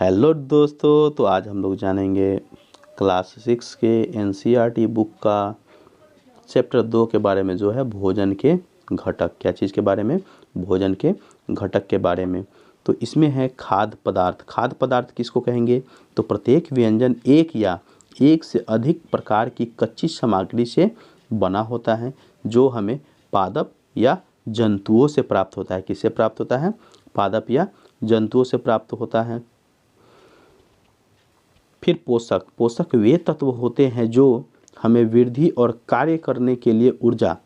Hello दोस्तों, तो आज हम लोग जानेंगे क्लास 6 के एनसीईआरटी बुक का चैप्टर 2 के बारे में, जो है भोजन के घटक। क्या चीज़ के बारे में? भोजन के घटक के बारे में। तो इसमें है खाद्य पदार्थ। खाद्य पदार्थ किसको कहेंगे? तो प्रत्येक व्यंजन एक या एक से अधिक प्रकार की कच्ची सामग्री से बना होता है, जो हमें पादप या जंतुओं से प्राप्त होता है। किससे प्राप्त होता है? पादप या जंतुओं से प्राप्त होता है। फिर पोषक। पोषक वे तत्व होते हैं जो हमें वृद्धि और कार्य करने के लिए ऊर्जा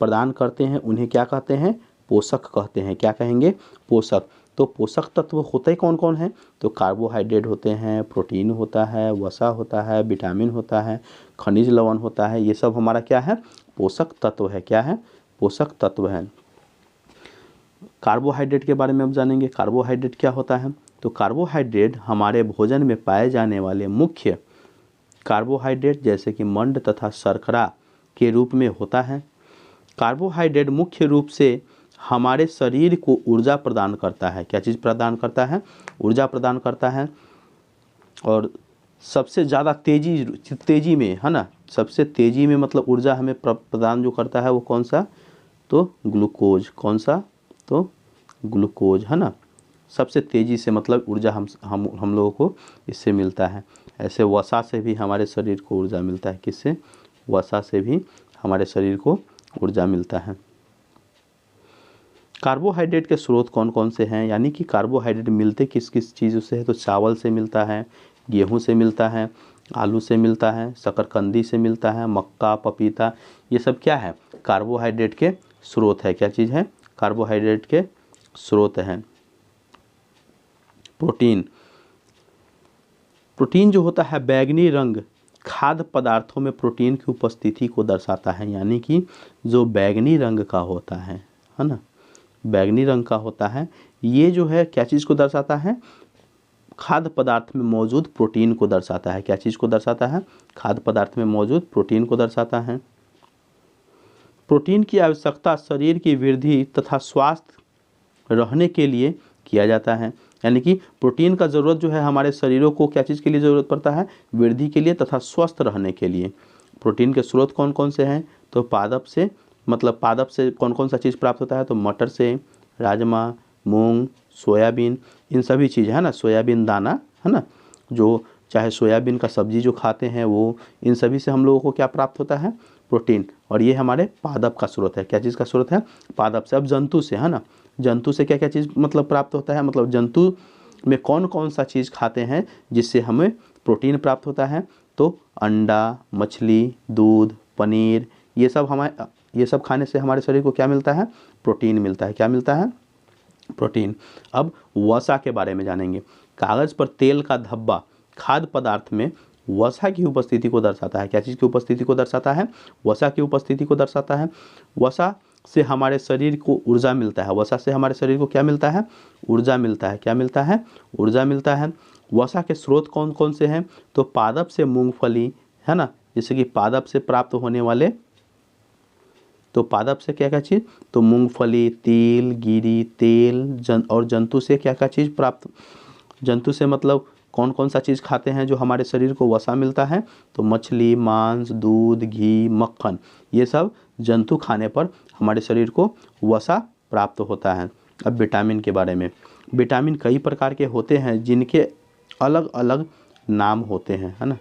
प्रदान करते हैं। उन्हें क्या कहते हैं? पोषक कहते हैं। क्या कहेंगे? पोषक। तो पोषक तत्व होते कौन कौन हैं? तो कार्बोहाइड्रेट होते हैं, प्रोटीन होता है, वसा होता है, विटामिन होता है, खनिज लवण होता है। ये सब हमारा क्या है? पोषक तत्व है। क्या है? पोषक तत्व है। कार्बोहाइड्रेट के बारे में अब जानेंगे। कार्बोहाइड्रेट क्या होता है? तो कार्बोहाइड्रेट हमारे भोजन में पाए जाने वाले मुख्य कार्बोहाइड्रेट जैसे कि मंड तथा शर्करा के रूप में होता है। कार्बोहाइड्रेट मुख्य रूप से हमारे शरीर को ऊर्जा प्रदान करता है। क्या चीज़ प्रदान करता है? ऊर्जा प्रदान करता है। और सबसे ज़्यादा तेज़ी में, है ना, सबसे तेज़ी में मतलब ऊर्जा हमें प्रदान जो करता है वो कौन सा? तो ग्लूकोज। कौन सा? तो ग्लूकोज, है ना। सबसे तेज़ी से मतलब ऊर्जा हम लोगों को इससे मिलता है। ऐसे वसा से भी हमारे शरीर को ऊर्जा मिलता है। किससे? वसा से भी हमारे शरीर को ऊर्जा मिलता है। कार्बोहाइड्रेट के स्रोत कौन कौन से हैं? यानी कि कार्बोहाइड्रेट मिलते किस किस चीज़ों से है? तो चावल से मिलता है, गेहूं से मिलता है, आलू से मिलता है, शकरकंदी से मिलता है, मक्का, पपीता। ये सब क्या है? कार्बोहाइड्रेट के स्रोत है। क्या चीज़ है? कार्बोहाइड्रेट के स्रोत हैं। प्रोटीन। प्रोटीन जो होता है बैंगनी रंग खाद्य पदार्थों में प्रोटीन की उपस्थिति को दर्शाता है। यानी कि जो बैंगनी रंग का होता है ना, बैंगनी रंग का होता है, ये जो है क्या चीज़ को दर्शाता है? खाद्य पदार्थ में मौजूद प्रोटीन को दर्शाता है। क्या चीज़ को दर्शाता है? खाद्य पदार्थ में मौजूद प्रोटीन को दर्शाता है। प्रोटीन की आवश्यकता शरीर की वृद्धि तथा स्वास्थ्य रहने के लिए किया जाता है। यानी कि प्रोटीन का ज़रूरत जो है हमारे शरीरों को क्या चीज़ के लिए ज़रूरत पड़ता है? वृद्धि के लिए तथा स्वस्थ रहने के लिए। प्रोटीन के स्रोत कौन कौन से हैं? तो पादप से, मतलब पादप से कौन कौन सा चीज़ प्राप्त होता है? तो मटर से, राजमा, मूंग, सोयाबीन, इन सभी चीज़ है ना, सोयाबीन दाना, है ना, जो चाहे सोयाबीन का सब्जी जो खाते हैं वो, इन सभी से हम लोगों को क्या प्राप्त होता है? प्रोटीन। और ये हमारे पादप का स्रोत है। क्या चीज़ का स्रोत है? पादप से। अब जंतु से, है ना, जंतु से क्या क्या चीज़ मतलब प्राप्त होता है? मतलब जंतु में कौन कौन सा चीज़ खाते हैं जिससे हमें प्रोटीन प्राप्त होता है? तो अंडा, मछली, दूध, पनीर, ये सब खाने से हमारे शरीर को क्या मिलता है? प्रोटीन मिलता है। क्या मिलता है? प्रोटीन। अब वसा के बारे में जानेंगे। कागज़ पर तेल का धब्बा खाद्य पदार्थ में वसा की उपस्थिति को दर्शाता है। क्या चीज़ की उपस्थिति को दर्शाता है? वसा की उपस्थिति को दर्शाता है। वसा से हमारे शरीर को ऊर्जा मिलता है। वसा से हमारे शरीर को क्या मिलता है? ऊर्जा मिलता है। क्या मिलता है? ऊर्जा मिलता है। वसा के स्रोत कौन कौन से हैं? तो पादप से मूंगफली, है ना, जैसे कि पादप से प्राप्त होने वाले, तो पादप से क्या क्या चीज़? तो मूंगफली, तिल, गिरी, तेल, और जंतु से क्या क्या चीज़ प्राप्त? जंतु से मतलब कौन कौन सा चीज़ खाते हैं जो हमारे शरीर को वसा मिलता है? तो मछली, मांस, दूध, घी, मक्खन, ये सब जंतु खाने पर हमारे शरीर को वसा प्राप्त होता है। अब विटामिन के बारे में। विटामिन कई प्रकार के होते हैं जिनके अलग अलग नाम होते हैं, है ना।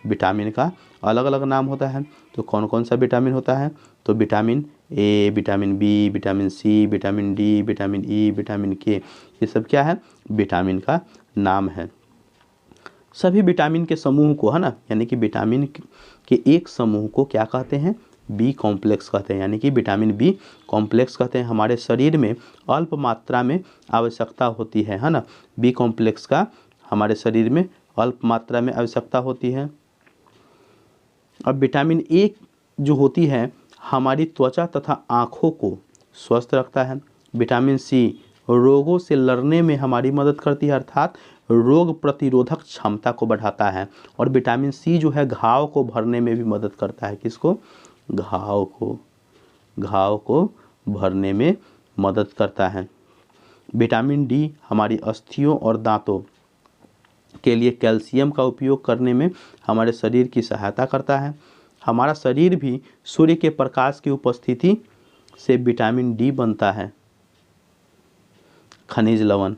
विटामिन का अलग अलग नाम होता है। तो कौन कौन सा विटामिन होता है? तो vitamin A, vitamin B, vitamin C, vitamin D, vitamin E, vitamin K, ये सब क्या है? विटामिन का नाम है। सभी विटामिन के समूह को, है ना, यानी कि विटामिन के एक समूह को क्या कहते हैं? बी कॉम्प्लेक्स कहते हैं। यानी कि विटामिन बी कॉम्प्लेक्स कहते हैं। हमारे शरीर में अल्प मात्रा में आवश्यकता होती है ना। बी कॉम्प्लेक्स का हमारे शरीर में अल्प मात्रा में आवश्यकता होती है। अब विटामिन ए जो होती है हमारी त्वचा तथा आँखों को स्वस्थ रखता है। विटामिन सी रोगों से लड़ने में हमारी मदद करती है, अर्थात रोग प्रतिरोधक क्षमता को बढ़ाता है। और विटामिन सी जो है घाव को भरने में भी मदद करता है। किसको? घाव को भरने में मदद करता है। विटामिन डी हमारी अस्थियों और दांतों के लिए कैल्शियम का उपयोग करने में हमारे शरीर की सहायता करता है। हमारा शरीर भी सूर्य के प्रकाश की उपस्थिति से विटामिन डी बनता है। खनिज लवण,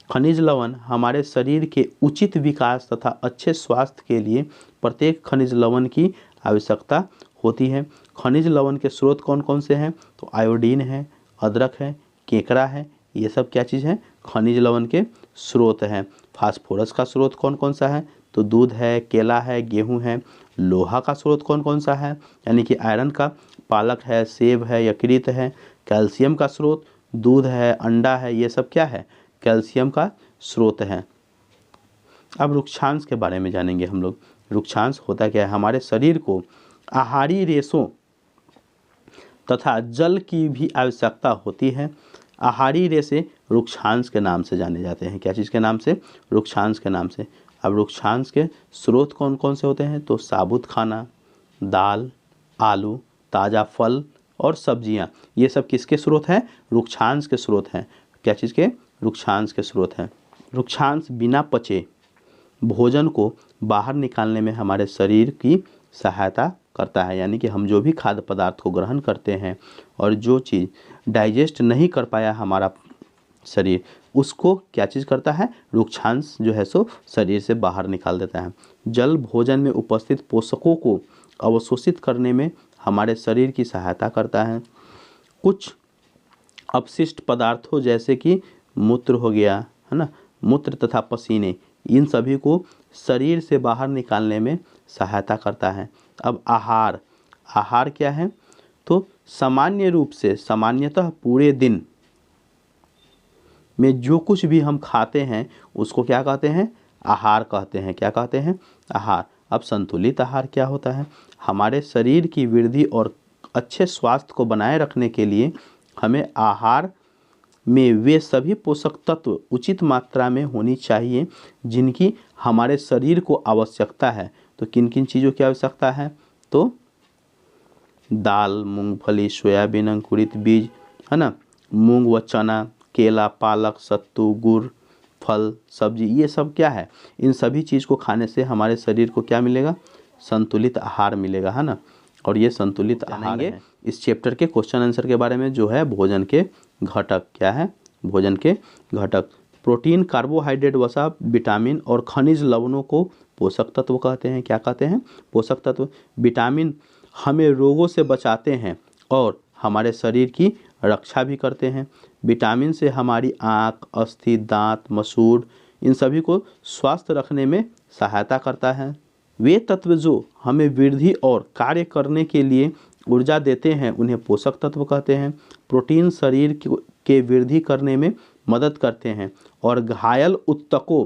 खनिज लवण हमारे शरीर के उचित विकास तथा अच्छे स्वास्थ्य के लिए प्रत्येक खनिज लवण की आवश्यकता होती है। खनिज लवण के स्रोत कौन कौन से हैं? तो आयोडीन है, अदरक है, केकड़ा है, ये सब क्या चीज़ है? खनिज लवण के स्रोत हैं। फास्फोरस का स्रोत कौन कौन सा है? तो दूध है, केला है, गेहूँ है। लोहा का स्रोत कौन कौन सा है? यानी कि आयरन का पालक है, सेब है, यकृत है। कैल्शियम का स्रोत दूध है, अंडा है, ये सब क्या है? कैल्शियम का स्रोत है। अब रुक्षांश के बारे में जानेंगे हम लोग। रुक्षांश होता क्या है? हमारे शरीर को आहारी रेशों तथा जल की भी आवश्यकता होती है। आहारी रेशे रुक्षांश के नाम से जाने जाते हैं। क्या चीज़ के नाम से? रुक्षांश के नाम से। अब रुक्षांश के स्रोत कौन कौन से होते हैं? तो साबुत खाना, दाल, आलू, ताज़ा फल और सब्जियां, ये सब किसके स्रोत हैं? रुक्षांश के स्रोत हैं। क्या चीज़ के? रुक्षांश के स्रोत हैं। रुक्षांश बिना पचे भोजन को बाहर निकालने में हमारे शरीर की सहायता करता है। यानी कि हम जो भी खाद्य पदार्थ को ग्रहण करते हैं और जो चीज़ डाइजेस्ट नहीं कर पाया हमारा शरीर, उसको क्या चीज़ करता है? रुक्षांश जो है सो शरीर से बाहर निकाल देता है। जल भोजन में उपस्थित पोषकों को अवशोषित करने में हमारे शरीर की सहायता करता है। कुछ अपशिष्ट पदार्थों जैसे कि मूत्र हो गया, है ना, मूत्र तथा पसीने, इन सभी को शरीर से बाहर निकालने में सहायता करता है। अब आहार, आहार क्या है? तो सामान्य रूप से सामान्यतः पूरे दिन में जो कुछ भी हम खाते हैं उसको क्या कहते हैं? आहार कहते हैं। क्या कहते हैं? आहार। अब संतुलित आहार क्या होता है? हमारे शरीर की वृद्धि और अच्छे स्वास्थ्य को बनाए रखने के लिए हमें आहार में वे सभी पोषक तत्व उचित मात्रा में होनी चाहिए जिनकी हमारे शरीर को आवश्यकता है। तो किन किन चीज़ों की आवश्यकता है? तो दाल, मूंगफली, सोयाबीन, अंकुरित बीज, है ना, मूंग व चना, केला, पालक, सत्तू, गुड़, फल, सब्जी, ये सब क्या है? इन सभी चीज़ को खाने से हमारे शरीर को क्या मिलेगा? संतुलित आहार मिलेगा, है ना। और ये संतुलित आहार है। इस चैप्टर के क्वेश्चन आंसर के बारे में जो है भोजन के घटक क्या है? भोजन के घटक प्रोटीन, कार्बोहाइड्रेट, वसा, विटामिन और खनिज लवणों को पोषक तत्व कहते हैं। क्या कहते हैं? पोषक तत्व। विटामिन हमें रोगों से बचाते हैं और हमारे शरीर की रक्षा भी करते हैं। विटामिन से हमारी आँख, अस्थि, दांत, मसूड़, इन सभी को स्वस्थ रखने में सहायता करता है। वे तत्व जो हमें वृद्धि और कार्य करने के लिए ऊर्जा देते हैं उन्हें पोषक तत्व कहते हैं। प्रोटीन शरीर के वृद्धि करने में मदद करते हैं और घायल ऊतकों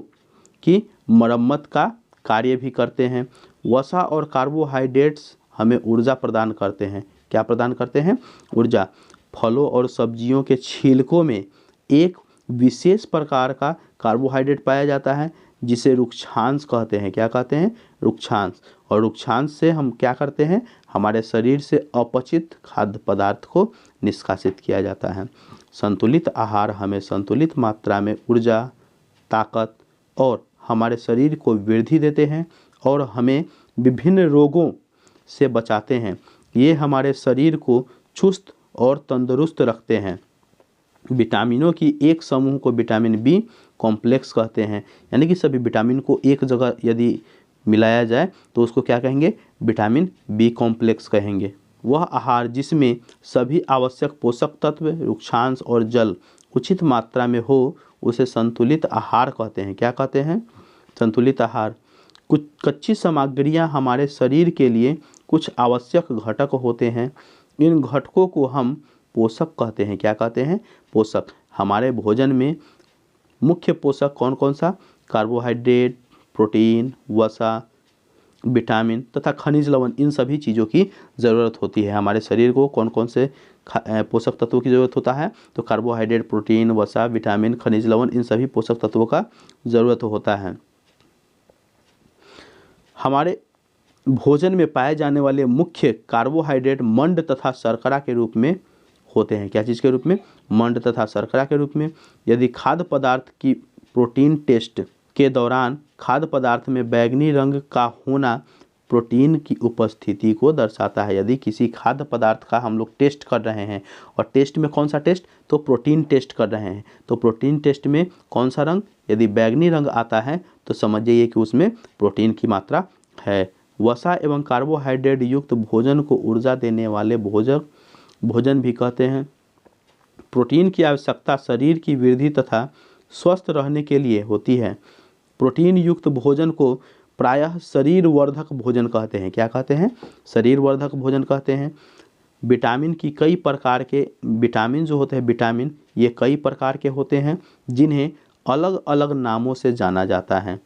की मरम्मत का कार्य भी करते हैं। वसा और कार्बोहाइड्रेट्स हमें ऊर्जा प्रदान करते हैं। क्या प्रदान करते हैं? ऊर्जा। फलों और सब्जियों के छिलकों में एक विशेष प्रकार का कार्बोहाइड्रेट पाया जाता है जिसे रुक्षांश कहते हैं। क्या कहते हैं? रुक्षांश। और रुक्षांश से हम क्या करते हैं? हमारे शरीर से अपचित खाद्य पदार्थ को निष्कासित किया जाता है। संतुलित आहार हमें संतुलित मात्रा में ऊर्जा, ताकत और हमारे शरीर को वृद्धि देते हैं और हमें विभिन्न रोगों से बचाते हैं। ये हमारे शरीर को चुस्त और तंदुरुस्त रखते हैं। विटामिनों की एक समूह को विटामिन बी कॉम्प्लेक्स कहते हैं। यानी कि सभी विटामिन को एक जगह यदि मिलाया जाए तो उसको क्या कहेंगे? विटामिन बी कॉम्प्लेक्स कहेंगे। वह आहार जिसमें सभी आवश्यक पोषक तत्व, रुक्षांश और जल उचित मात्रा में हो उसे संतुलित आहार कहते हैं। क्या कहते हैं? संतुलित आहार। कुछ कच्ची सामग्रियां हमारे शरीर के लिए कुछ आवश्यक घटक होते हैं। इन घटकों को हम पोषक कहते हैं। क्या कहते हैं? पोषक। हमारे भोजन में मुख्य पोषक कौन कौन सा? कार्बोहाइड्रेट, प्रोटीन, वसा, विटामिन तथा खनिज लवण, इन सभी चीज़ों की ज़रूरत होती है। हमारे शरीर को कौन कौन से पोषक तत्वों की ज़रूरत होता है? तो कार्बोहाइड्रेट, प्रोटीन, वसा, विटामिन, खनिज लवण, इन सभी पोषक तत्वों का ज़रूरत होता है। हमारे भोजन में पाए जाने वाले मुख्य कार्बोहाइड्रेट मंड तथा शर्करा के रूप में होते हैं। क्या चीज़ के रूप में? मंड तथा शर्करा के रूप में। यदि खाद्य पदार्थ की प्रोटीन टेस्ट के दौरान खाद्य पदार्थ में बैंगनी रंग का होना प्रोटीन की उपस्थिति को दर्शाता है। यदि किसी खाद्य पदार्थ का हम लोग टेस्ट कर रहे हैं, और टेस्ट में कौन सा टेस्ट, तो प्रोटीन टेस्ट कर रहे हैं, तो प्रोटीन टेस्ट में कौन सा रंग, यदि बैंगनी रंग आता है तो समझ जाइए कि उसमें प्रोटीन की मात्रा है। वसा एवं कार्बोहाइड्रेट युक्त भोजन को ऊर्जा देने वाले भोजन भी कहते हैं। प्रोटीन की आवश्यकता शरीर की वृद्धि तथा स्वस्थ रहने के लिए होती है। प्रोटीन युक्त भोजन को प्रायः शरीर वर्धक भोजन कहते हैं। क्या कहते हैं, शरीर वर्धक भोजन कहते हैं। विटामिन की कई प्रकार के विटामिन जो होते हैं, विटामिन ये कई प्रकार के होते हैं जिन्हें अलग अलग नामों से जाना जाता है।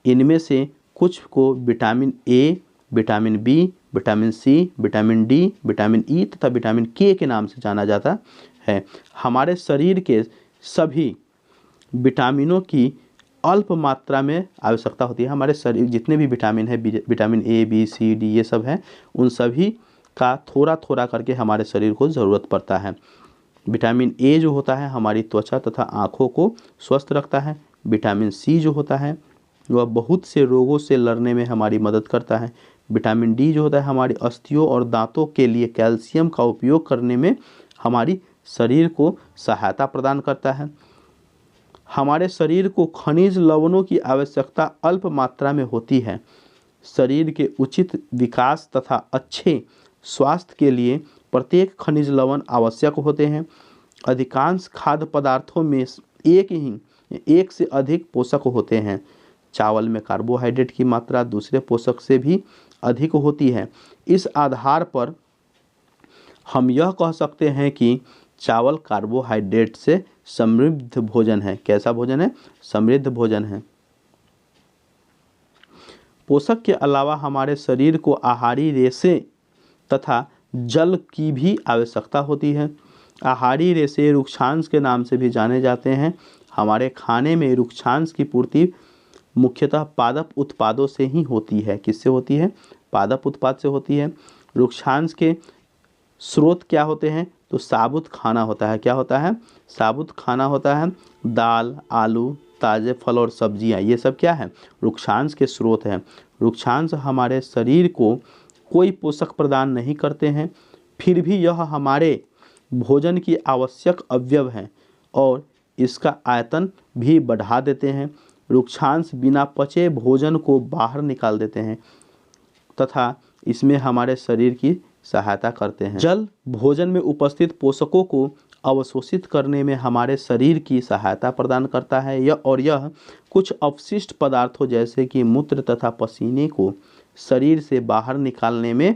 इनमें से कुछ को vitamin A, vitamin B, vitamin C, vitamin D, vitamin E तथा विटामिन के नाम से जाना जाता है। हमारे शरीर के सभी विटामिनों की अल्प मात्रा में आवश्यकता होती है। हमारे शरीर जितने भी विटामिन है, vitamin A, B, C, D ये सब हैं, उन सभी का थोड़ा थोड़ा करके हमारे शरीर को ज़रूरत पड़ता है। विटामिन ए जो होता है हमारी त्वचा तथा आँखों को स्वस्थ रखता है। विटामिन सी जो होता है वह बहुत से रोगों से लड़ने में हमारी मदद करता है। विटामिन डी जो होता है हमारी अस्थियों और दांतों के लिए कैल्शियम का उपयोग करने में हमारी शरीर को सहायता प्रदान करता है। हमारे शरीर को खनिज लवणों की आवश्यकता अल्प मात्रा में होती है। शरीर के उचित विकास तथा अच्छे स्वास्थ्य के लिए प्रत्येक खनिज लवण आवश्यक होते हैं। अधिकांश खाद्य पदार्थों में एक से अधिक पोषक होते हैं। चावल में कार्बोहाइड्रेट की मात्रा दूसरे पोषक से भी अधिक होती है। इस आधार पर हम यह कह सकते हैं कि चावल कार्बोहाइड्रेट से समृद्ध भोजन है। कैसा भोजन है, समृद्ध भोजन है। पोषक के अलावा हमारे शरीर को आहारी रेशे तथा जल की भी आवश्यकता होती है। आहारी रेशे रुक्षांश के नाम से भी जाने जाते हैं। हमारे खाने में रुक्षांश की पूर्ति मुख्यतः पादप उत्पादों से ही होती है। किससे होती है, पादप उत्पाद से होती है। रुक्षांश के स्रोत क्या होते हैं, तो साबुत खाना होता है। क्या होता है, साबुत खाना होता है। दाल, आलू, ताज़े फल और सब्जियां, ये सब क्या है, रुक्षांश के स्रोत हैं। रुक्षांश हमारे शरीर को कोई पोषक प्रदान नहीं करते हैं, फिर भी यह हमारे भोजन की आवश्यक अवयव हैं और इसका आयतन भी बढ़ा देते हैं। रुक्षांश बिना पचे भोजन को बाहर निकाल देते हैं तथा इसमें हमारे शरीर की सहायता करते हैं। जल भोजन में उपस्थित पोषकों को अवशोषित करने में हमारे शरीर की सहायता प्रदान करता है। यह कुछ अपशिष्ट पदार्थों जैसे कि मूत्र तथा पसीने को शरीर से बाहर निकालने में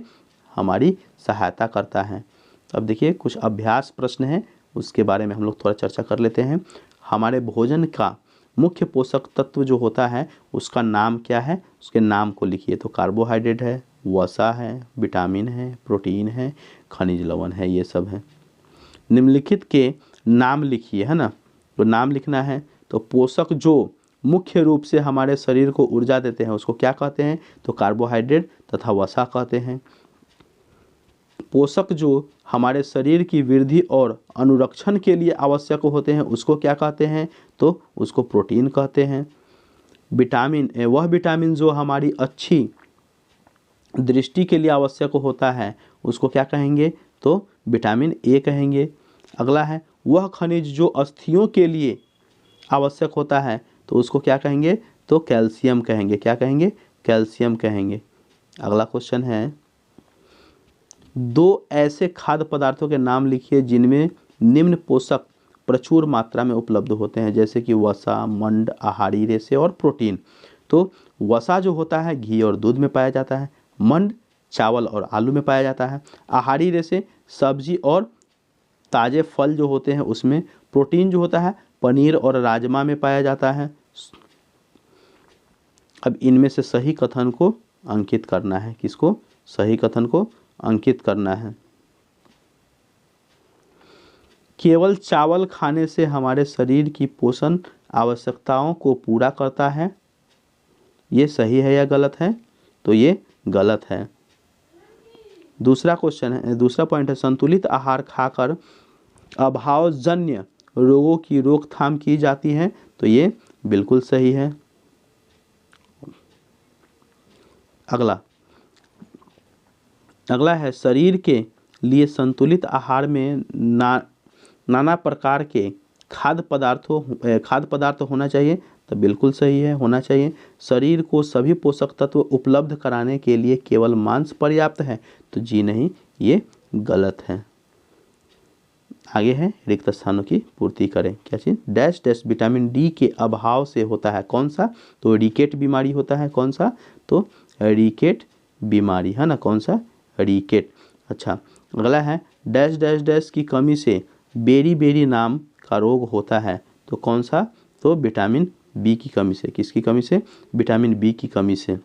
हमारी सहायता करता है। अब देखिए कुछ अभ्यास प्रश्न हैं, उसके बारे में हम लोग थोड़ा चर्चा कर लेते हैं। हमारे भोजन का मुख्य पोषक तत्व जो होता है उसका नाम क्या है, उसके नाम को लिखिए। तो कार्बोहाइड्रेट है, वसा है, विटामिन है, प्रोटीन है, खनिज लवण है, ये सब है। निम्नलिखित के नाम लिखिए, है ना, तो नाम लिखना है। तो पोषक जो मुख्य रूप से हमारे शरीर को ऊर्जा देते हैं उसको क्या कहते हैं, तो कार्बोहाइड्रेट तथा वसा कहते हैं। पोषक जो हमारे शरीर की वृद्धि और अनुरक्षण के लिए आवश्यक होते हैं उसको क्या कहते हैं, तो उसको प्रोटीन कहते हैं। वह विटामिन जो हमारी अच्छी दृष्टि के लिए आवश्यक होता है उसको क्या कहेंगे, तो विटामिन ए कहेंगे। अगला है वह खनिज जो अस्थियों के लिए आवश्यक होता है तो उसको क्या कहेंगे, तो कैल्शियम कहेंगे। क्या कहेंगे, कैल्शियम कहेंगे। अगला क्वेश्चन है, दो ऐसे खाद्य पदार्थों के नाम लिखिए जिनमें निम्न पोषक प्रचुर मात्रा में उपलब्ध होते हैं, जैसे कि वसा, मंड, आहारी रेशे और प्रोटीन। तो वसा जो होता है घी और दूध में पाया जाता है। मंड चावल और आलू में पाया जाता है। आहारी रेशे सब्जी और ताज़े फल जो होते हैं उसमें। प्रोटीन जो होता है पनीर और राजमा में पाया जाता है। अब इनमें से सही कथन को अंकित करना है। किसको, सही कथन को अंकित करना है। केवल चावल खाने से हमारे शरीर की पोषण आवश्यकताओं को पूरा करता है, ये सही है या गलत है, तो ये गलत है। दूसरा क्वेश्चन है, दूसरा पॉइंट है, संतुलित आहार खाकर अभावजन्य रोगों की रोकथाम की जाती है, तो ये बिल्कुल सही है। अगला है शरीर के लिए संतुलित आहार में नाना प्रकार के खाद्य पदार्थ होना चाहिए। तो बिल्कुल सही है, होना चाहिए। शरीर को सभी पोषक तत्व उपलब्ध कराने के लिए केवल मांस पर्याप्त है। तो जी नहीं, ये गलत है। आगे है रिक्त स्थानों की पूर्ति करें। क्या चीज? डैश डैश विटामिन डी के अभाव से होता है। कौन सा? तो रिकेट बीमारी होता है। कौन सा? तो रिकेट बीमारी, है ना। कौन सा? रिकेट। अच्छा, अगला है डैश डैश डैश की कमी से बेरी बेरी नाम का रोग होता है। तो कौन सा? तो विटामिन बी की कमी से। किसकी कमी से? विटामिन बी की कमी से।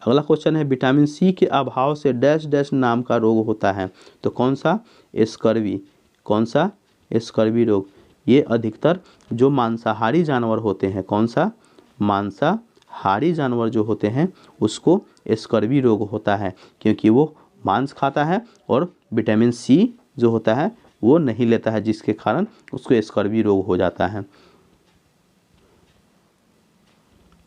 अगला क्वेश्चन है विटामिन सी के अभाव से डैश डैश नाम का रोग होता है। तो कौन सा? स्कर्वी। कौन सा? स्कर्वी रोग। ये अधिकतर जो मांसाहारी जानवर होते हैं, कौन सा? मांसाहारी जानवर जो होते हैं उसको स्कर्वी रोग होता है, क्योंकि वो मांस खाता है और विटामिन सी जो होता है वो नहीं लेता है, जिसके कारण उसको स्कर्वी रोग हो जाता है।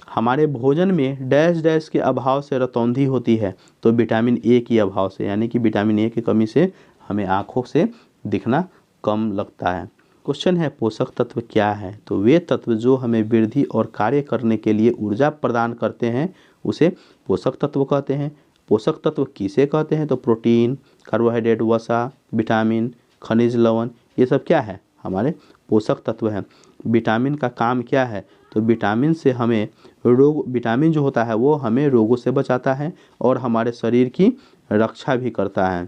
हमारे भोजन में डैश डैश के अभाव से रतौंधी होती है। तो विटामिन ए की अभाव से, यानी कि विटामिन ए की कमी से हमें आँखों से दिखना कम लगता है। क्वेश्चन है पोषक तत्व क्या है? तो वे तत्व जो हमें वृद्धि और कार्य करने के लिए ऊर्जा प्रदान करते हैं उसे पोषक तत्व कहते हैं। पोषक तत्व किसे कहते हैं? तो प्रोटीन, कार्बोहाइड्रेट, वसा, विटामिन, खनिज लवण, ये सब क्या है? हमारे पोषक तत्व हैं। विटामिन का काम क्या है? तो विटामिन से हमें विटामिन जो होता है वो हमें रोगों से बचाता है और हमारे शरीर की रक्षा भी करता है।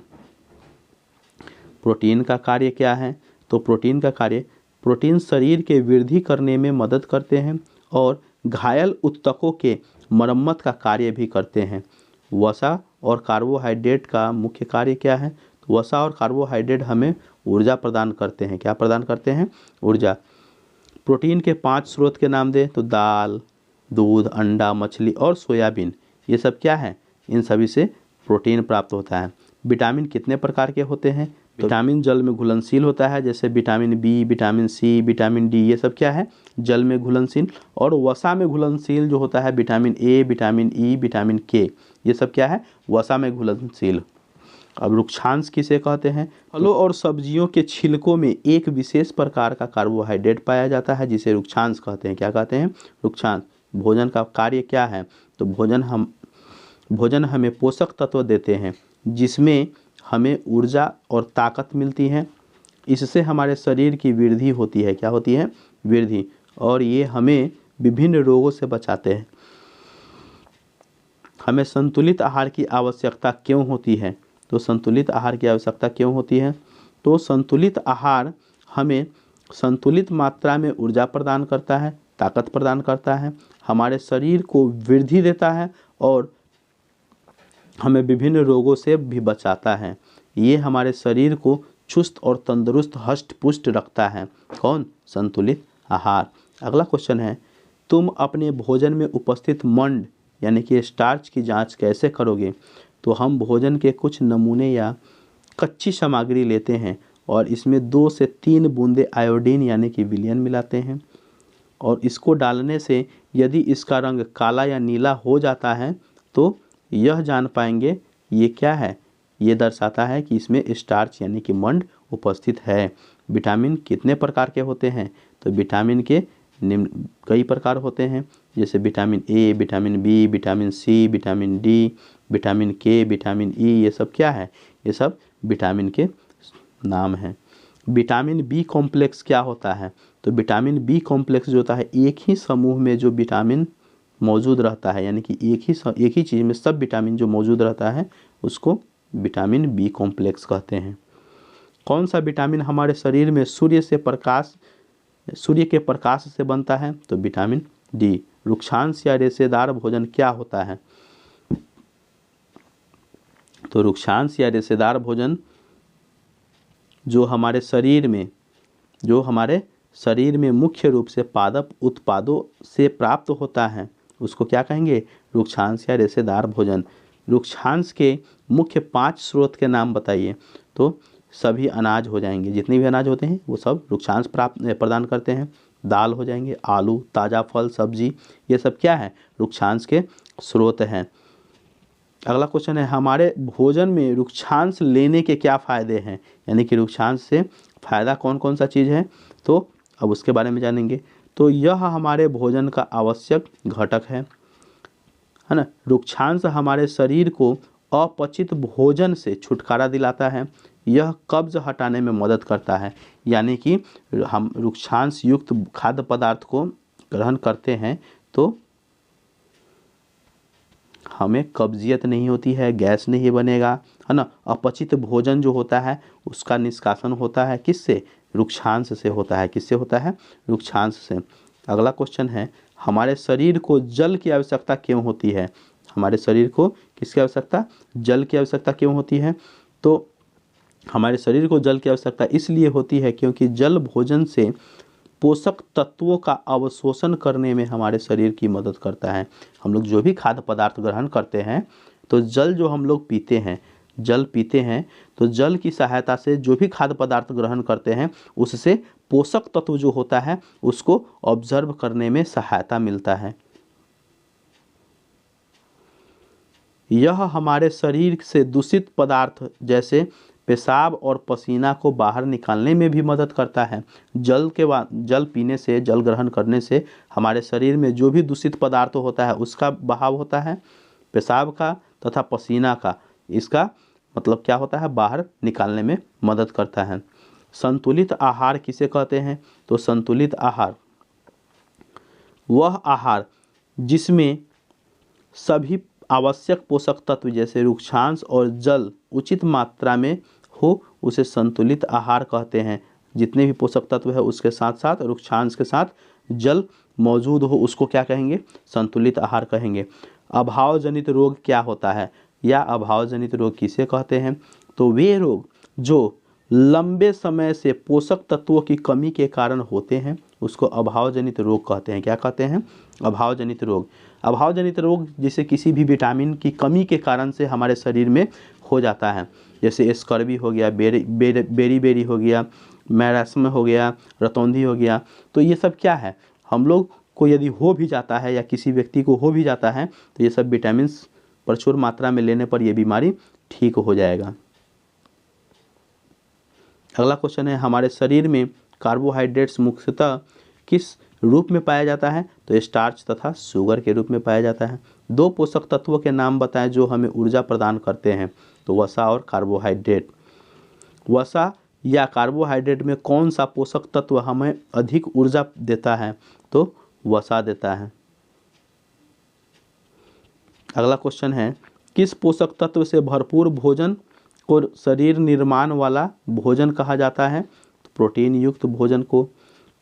प्रोटीन का कार्य क्या है? तो प्रोटीन शरीर के वृद्धि करने में मदद करते हैं और घायल ऊतकों के मरम्मत का कार्य भी करते हैं। वसा और कार्बोहाइड्रेट का मुख्य कार्य क्या है? तो वसा और कार्बोहाइड्रेट हमें ऊर्जा प्रदान करते हैं। क्या प्रदान करते हैं? ऊर्जा। प्रोटीन के 5 स्रोत के नाम दें। तो दाल, दूध, अंडा, मछली और सोयाबीन, ये सब क्या है? इन सभी से प्रोटीन प्राप्त होता है। विटामिन कितने प्रकार के होते हैं? विटामिन जल में घुलनशील होता है, जैसे vitamin B, vitamin C, vitamin D, ये सब क्या है? जल में घुलनशील। और वसा में घुलनशील जो होता है vitamin A, vitamin E, vitamin K, ये सब क्या है? वसा में घुलनशील। अब रुक्षांश किसे कहते हैं? फलों और सब्जियों के छिलकों में एक विशेष प्रकार का कार्बोहाइड्रेट पाया जाता है जिसे रुक्षांश कहते हैं। क्या कहते हैं? रुक्षांश। भोजन का कार्य क्या है? तो भोजन हमें पोषक तत्व देते हैं जिसमें हमें ऊर्जा और ताकत मिलती है। इससे हमारे शरीर की वृद्धि होती है। क्या होती है? वृद्धि। और ये हमें विभिन्न रोगों से बचाते हैं। हमें संतुलित आहार की आवश्यकता क्यों होती है? तो संतुलित आहार की आवश्यकता क्यों होती है? तो संतुलित आहार हमें संतुलित मात्रा में ऊर्जा प्रदान करता है, ताकत प्रदान करता है, हमारे शरीर को वृद्धि देता है और हमें विभिन्न रोगों से भी बचाता है। ये हमारे शरीर को चुस्त और तंदुरुस्त हष्ट पुष्ट रखता है। कौन? संतुलित आहार। अगला क्वेश्चन है तुम अपने भोजन में उपस्थित मंड यानी कि स्टार्च की जांच कैसे करोगे? तो हम भोजन के कुछ नमूने या कच्ची सामग्री लेते हैं और इसमें 2 से 3 बूंदे आयोडीन यानी कि विलयन मिलाते हैं और इसको डालने से यदि इसका रंग काला या नीला हो जाता है तो यह जान पाएंगे ये क्या है? ये दर्शाता है कि इसमें स्टार्च यानी कि मंड उपस्थित है। विटामिन कितने प्रकार के होते हैं? तो विटामिन के निम्न कई प्रकार होते हैं, जैसे vitamin A, vitamin B, vitamin C, vitamin D, vitamin K, vitamin E, ये सब क्या है? ये सब विटामिन के नाम हैं। विटामिन बी कॉम्प्लेक्स क्या होता है? तो विटामिन बी कॉम्प्लेक्स जो होता है एक ही समूह में जो विटामिन मौजूद रहता है, यानी कि एक ही चीज़ में सब विटामिन जो मौजूद रहता है उसको विटामिन बी कॉम्प्लेक्स कहते हैं। कौन सा विटामिन हमारे शरीर में सूर्य के प्रकाश से बनता है? तो विटामिन डी। रुक्षांश या रेशेदार भोजन क्या होता है? तो रुक्षांश या रेशेदार भोजन जो हमारे शरीर में मुख्य रूप से पादप उत्पादों से प्राप्त होता है उसको क्या कहेंगे? रुक्षांश या रेशेदार भोजन। रुक्षांश के मुख्य 5 स्रोत के नाम बताइए। तो सभी अनाज हो जाएंगे, जितने भी अनाज होते हैं वो सब रुक्षांश प्रदान करते हैं। दाल हो जाएंगे, आलू, ताज़ा फल सब्जी, ये सब क्या है, रुक्षांश के स्रोत हैं। अगला क्वेश्चन है हमारे भोजन में रुक्षांश लेने के क्या फ़ायदे हैं, यानी कि रुक्षांश से फ़ायदा कौन कौन सा चीज़ है, तो अब उसके बारे में जानेंगे। तो यह हमारे भोजन का आवश्यक घटक है ना। रुक्षांश हमारे शरीर को अपचित भोजन से छुटकारा दिलाता है, यह कब्ज हटाने में मदद करता है, यानी कि हम रुक्षांश युक्त खाद्य पदार्थ को ग्रहण करते हैं तो हमें कब्जियत नहीं होती है, गैस नहीं बनेगा, है ना। अपचित भोजन जो होता है उसका निष्कासन होता है किससे, रुक्षांश से होता है। किससे होता है, रुक्षांश से। अगला क्वेश्चन है हमारे शरीर को जल की आवश्यकता क्यों होती है, हमारे शरीर को किसकी आवश्यकता, जल की आवश्यकता क्यों होती है। तो हमारे शरीर को जल की आवश्यकता इसलिए होती है क्योंकि जल भोजन से पोषक तत्वों का अवशोषण करने में हमारे शरीर की मदद करता है। हम लोग जो भी खाद्य पदार्थ ग्रहण करते हैं तो जल जो हम लोग पीते हैं, जल पीते हैं तो जल की सहायता से जो भी खाद्य पदार्थ ग्रहण करते हैं उससे पोषक तत्व जो होता है उसको ऑब्जर्व करने में सहायता मिलता है। यह हमारे शरीर से दूषित पदार्थ जैसे पेशाब और पसीना को बाहर निकालने में भी मदद करता है। जल पीने से, जल ग्रहण करने से हमारे शरीर में जो भी दूषित पदार्थ होता है उसका बहाव होता है, पेशाब का तथा पसीना का, इसका मतलब क्या होता है, बाहर निकालने में मदद करता है। संतुलित आहार किसे कहते हैं, तो संतुलित आहार वह आहार जिसमें सभी आवश्यक पोषक तत्व जैसे रुक्षांश और जल उचित मात्रा में हो उसे संतुलित आहार कहते हैं। जितने भी पोषक तत्व है उसके साथ साथ रुक्षांश के साथ जल मौजूद हो उसको क्या कहेंगे, संतुलित आहार कहेंगे। अभाव जनित रोग क्या होता है या अभाव जनित रोग किसे कहते हैं, तो वे रोग जो लंबे समय से पोषक तत्वों की कमी के कारण होते हैं उसको अभाव जनित रोग कहते हैं। क्या कहते हैं, अभाव जनित रोग। अभाव जनित रोग जैसे किसी भी विटामिन की कमी के कारण से हमारे शरीर में हो जाता है, जैसे स्कर्वी हो गया, बेरी हो गया, मैरास्म हो गया, रतौंधी हो गया। तो ये सब क्या है, हम लोग को यदि हो भी जाता है या किसी व्यक्ति को हो भी जाता है तो ये सब विटामिन प्रचुर मात्रा में लेने पर यह बीमारी ठीक हो जाएगा। अगला क्वेश्चन है हमारे शरीर में कार्बोहाइड्रेट्स मुख्यतः किस रूप में पाया जाता है, तो स्टार्च तथा शुगर के रूप में पाया जाता है। दो पोषक तत्वों के नाम बताएं जो हमें ऊर्जा प्रदान करते हैं, तो वसा और कार्बोहाइड्रेट। वसा या कार्बोहाइड्रेट में कौन सा पोषक तत्व हमें अधिक ऊर्जा देता है, तो वसा देता है। अगला क्वेश्चन है किस पोषक तत्व से भरपूर भोजन को शरीर निर्माण वाला भोजन कहा जाता है, तो प्रोटीन युक्त भोजन को।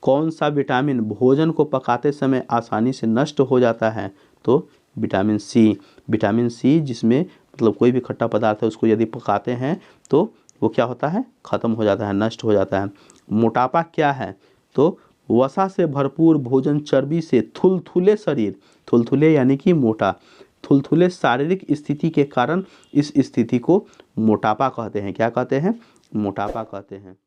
कौन सा विटामिन भोजन को पकाते समय आसानी से नष्ट हो जाता है, तो विटामिन सी। विटामिन सी जिसमें मतलब कोई भी खट्टा पदार्थ है उसको यदि पकाते हैं तो वो क्या होता है, ख़त्म हो जाता है, नष्ट हो जाता है। मोटापा क्या है, तो वसा से भरपूर भोजन चर्बी से थुलथुले शरीर, थुलथुले यानी कि मोटा, थुलथुले शारीरिक स्थिति के कारण इस स्थिति को मोटापा कहते हैं। क्या कहते हैं, मोटापा कहते हैं।